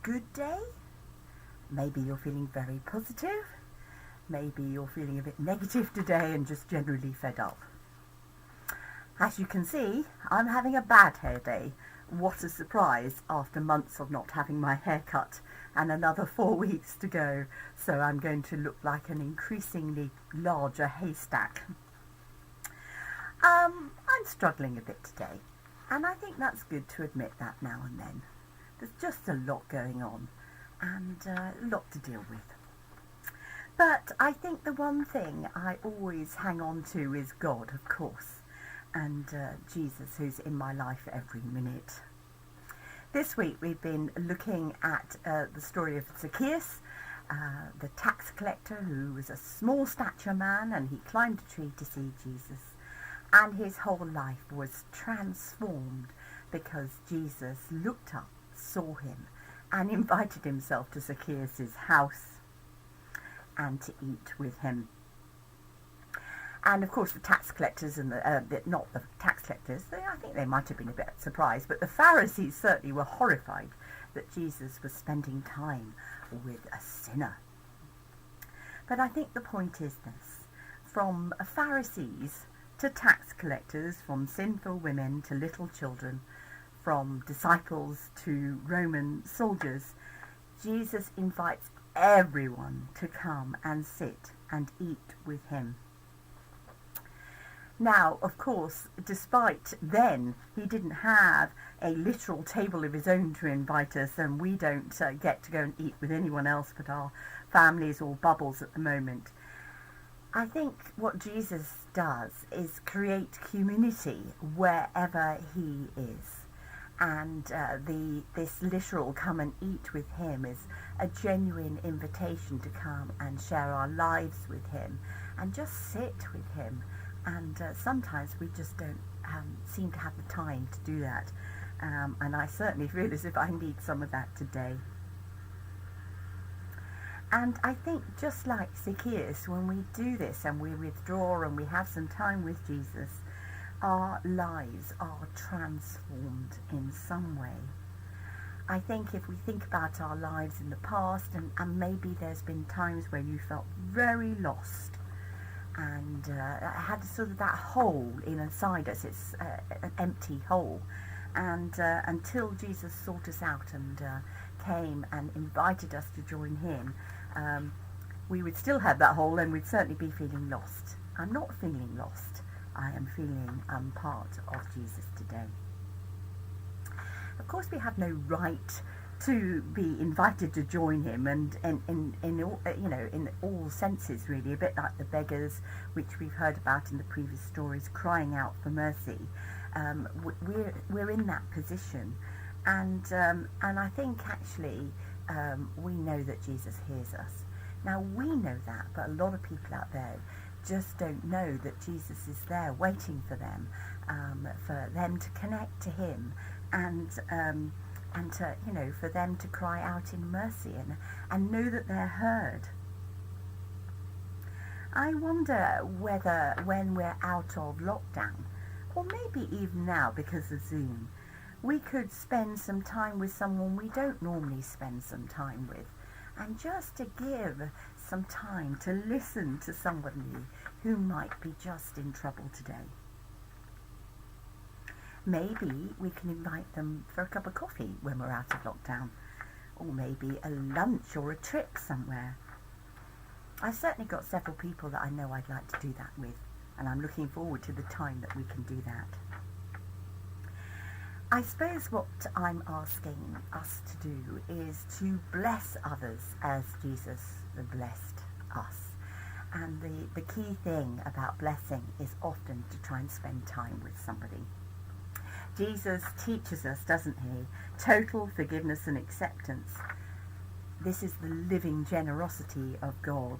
good day. Maybe you're feeling very positive. Maybe you're feeling a bit negative today and just generally fed up. As you can see, I'm having a bad hair day. What a surprise after months of not having my hair cut and another 4 weeks to go. So I'm going to look like an increasingly larger haystack. I'm struggling a bit today, and I think that's good to admit that now and then. There's just a lot going on and a lot to deal with. But I think the one thing I always hang on to is God, of course, and Jesus, who's in my life every minute. This week we've been looking at the story of Zacchaeus, the tax collector who was a small stature man, and he climbed a tree to see Jesus. And his whole life was transformed because Jesus looked up, saw him, and invited himself to Zacchaeus' house and to eat with him. And of course the tax collectors and not the tax collectors, I think they might have been a bit surprised, but the Pharisees certainly were horrified that Jesus was spending time with a sinner. But I think the point is this: from Pharisees to tax collectors, from sinful women to little children, from disciples to Roman soldiers, Jesus invites everyone to come and sit and eat with him. Now, of course, despite then he didn't have a literal table of his own to invite us, and we don't get to go and eat with anyone else but our families or bubbles at the moment. I think what Jesus does is create community wherever he is. And this literal come and eat with him is a genuine invitation to come and share our lives with him and just sit with him. And sometimes we just don't seem to have the time to do that. And I certainly feel as if I need some of that today. And I think just like Zacchaeus, when we do this and we withdraw and we have some time with Jesus, our lives are transformed in some way. I think if we think about our lives in the past, and maybe there's been times where you felt very lost and had sort of that hole inside us, it's an empty hole, and until Jesus sought us out and came and invited us to join him, we would still have that hole and we'd certainly be feeling lost. I'm not feeling lost. I am feeling part of Jesus today. Of course, we have no right to be invited to join him, and in all, in all senses, really, a bit like the beggars, which we've heard about in the previous stories, crying out for mercy. We're in that position, and I think actually we know that Jesus hears us. Now we know that, but a lot of people out there just don't know that Jesus is there waiting for them to connect to him, and to, for them to cry out in mercy and know that they're heard. I wonder whether when we're out of lockdown, or maybe even now because of Zoom, we could spend some time with someone we don't normally spend some time with, and just to give some time to listen to somebody who might be just in trouble today. Maybe we can invite them for a cup of coffee when we're out of lockdown, or maybe a lunch or a trip somewhere. I've certainly got several people that I know I'd like to do that with, and I'm looking forward to the time that we can do that. I suppose what I'm asking us to do is to bless others as Jesus blessed us. And the key thing about blessing is often to try and spend time with somebody. Jesus teaches us, doesn't he? Total forgiveness and acceptance. This is the living generosity of God.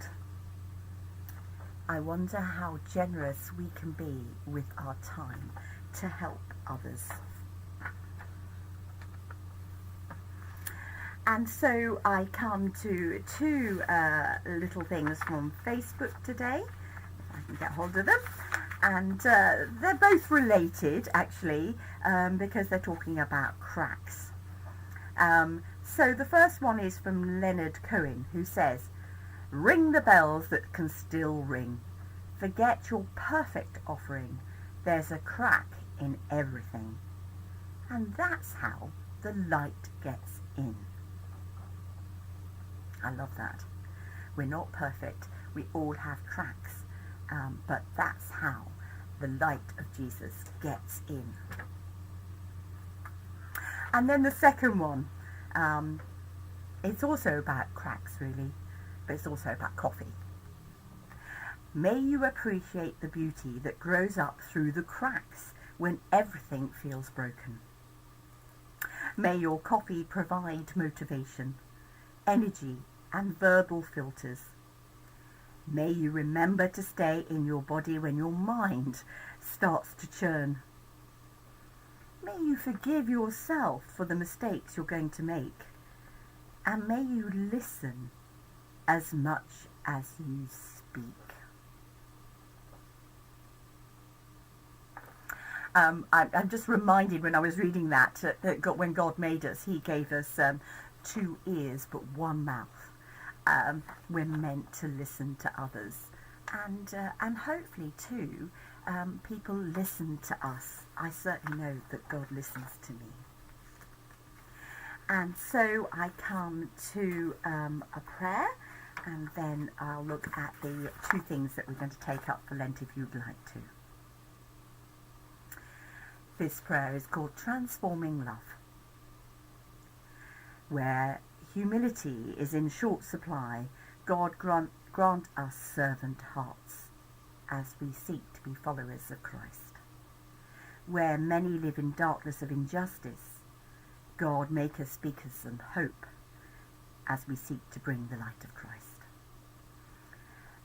I wonder how generous we can be with our time to help others. And so I come to two little things from Facebook today, if I can get hold of them. And they're both related, actually, because they're talking about cracks. So the first one is from Leonard Cohen, who says, "Ring the bells that can still ring. Forget your perfect offering. There's a crack in everything. And that's how the light gets in." I love that. We're not perfect. We all have cracks. But that's how the light of Jesus gets in. And then the second one, it's also about cracks really, but it's also about coffee. May you appreciate the beauty that grows up through the cracks when everything feels broken. May your coffee provide motivation, energy and verbal filters. May you remember to stay in your body when your mind starts to churn. May you forgive yourself for the mistakes you're going to make. And may you listen as much as you speak. I'm just reminded when I was reading that when God made us, he gave us 2 ears but 1 mouth. We're meant to listen to others, and hopefully too people listen to us. I certainly know that God listens to me. And so I come to a prayer, and then I'll look at the 2 things that we're going to take up for Lent if you'd like to. This prayer is called Transforming Love, where humility is in short supply. God grant us servant hearts as we seek to be followers of Christ. Where many live in darkness of injustice, God make us speakers of hope as we seek to bring the light of Christ.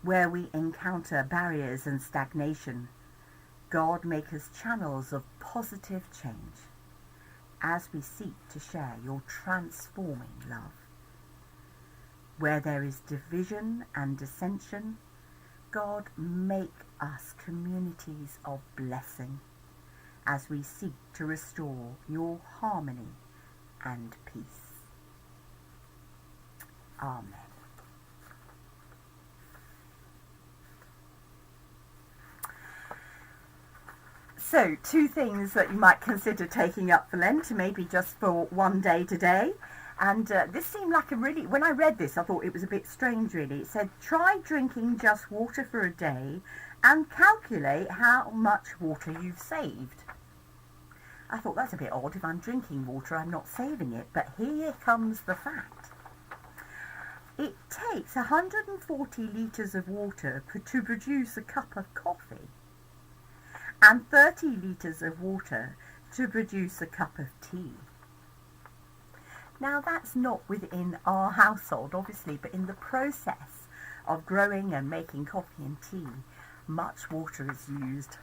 Where we encounter barriers and stagnation, God make us channels of positive change as we seek to share your transforming love. Where there is division and dissension, God make us communities of blessing as we seek to restore your harmony and peace. Amen. So, 2 things that you might consider taking up for Lent, maybe just for one day today. And this seemed like when I read this, I thought it was a bit strange really. It said, try drinking just water for a day and calculate how much water you've saved. I thought that's a bit odd. If I'm drinking water, I'm not saving it. But here comes the fact. It takes 140 litres of water to produce a cup of coffee, and 30 litres of water to produce a cup of tea. Now that's not within our household obviously, but in the process of growing and making coffee and tea, much water is used.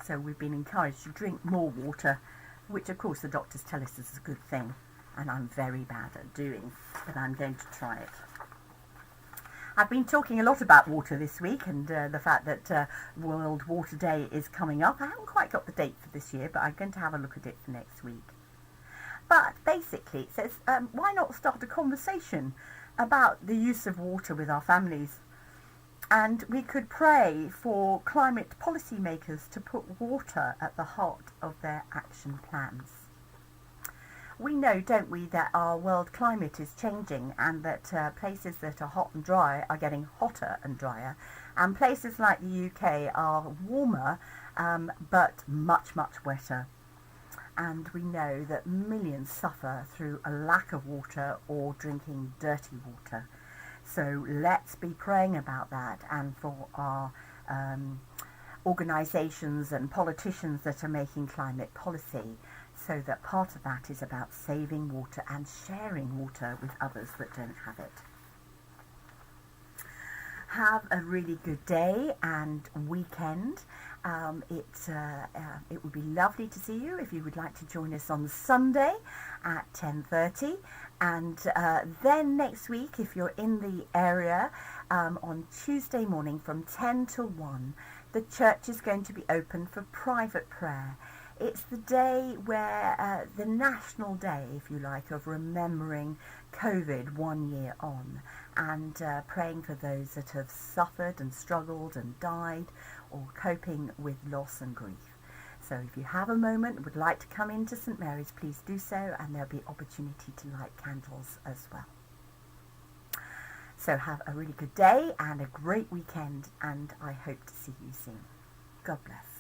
So we've been encouraged to drink more water, which of course the doctors tell us is a good thing, and I'm very bad at doing, but I'm going to try it. I've been talking a lot about water this week, and the fact that World Water Day is coming up. I haven't quite got the date for this year, but I'm going to have a look at it for next week. But basically it says, why not start a conversation about the use of water with our families? And we could pray for climate policymakers to put water at the heart of their action plans. We know, don't we, that our world climate is changing, and that places that are hot and dry are getting hotter and drier, and places like the UK are warmer but much, much wetter. And we know that millions suffer through a lack of water or drinking dirty water. So let's be praying about that, and for our organisations and politicians that are making climate policy, so that part of that is about saving water and sharing water with others that don't have it. Have a really good day and weekend. It would be lovely to see you if you would like to join us on Sunday at 10:30, and then next week, if you're in the area, on Tuesday morning from 10 till 1, the church is going to be open for private prayer. It's the day where, the national day, if you like, of remembering COVID 1 year on, and praying for those that have suffered and struggled and died, or coping with loss and grief. So if you have a moment and would like to come into St Mary's, please do so, and there'll be opportunity to light candles as well. So have a really good day and a great weekend, and I hope to see you soon. God bless.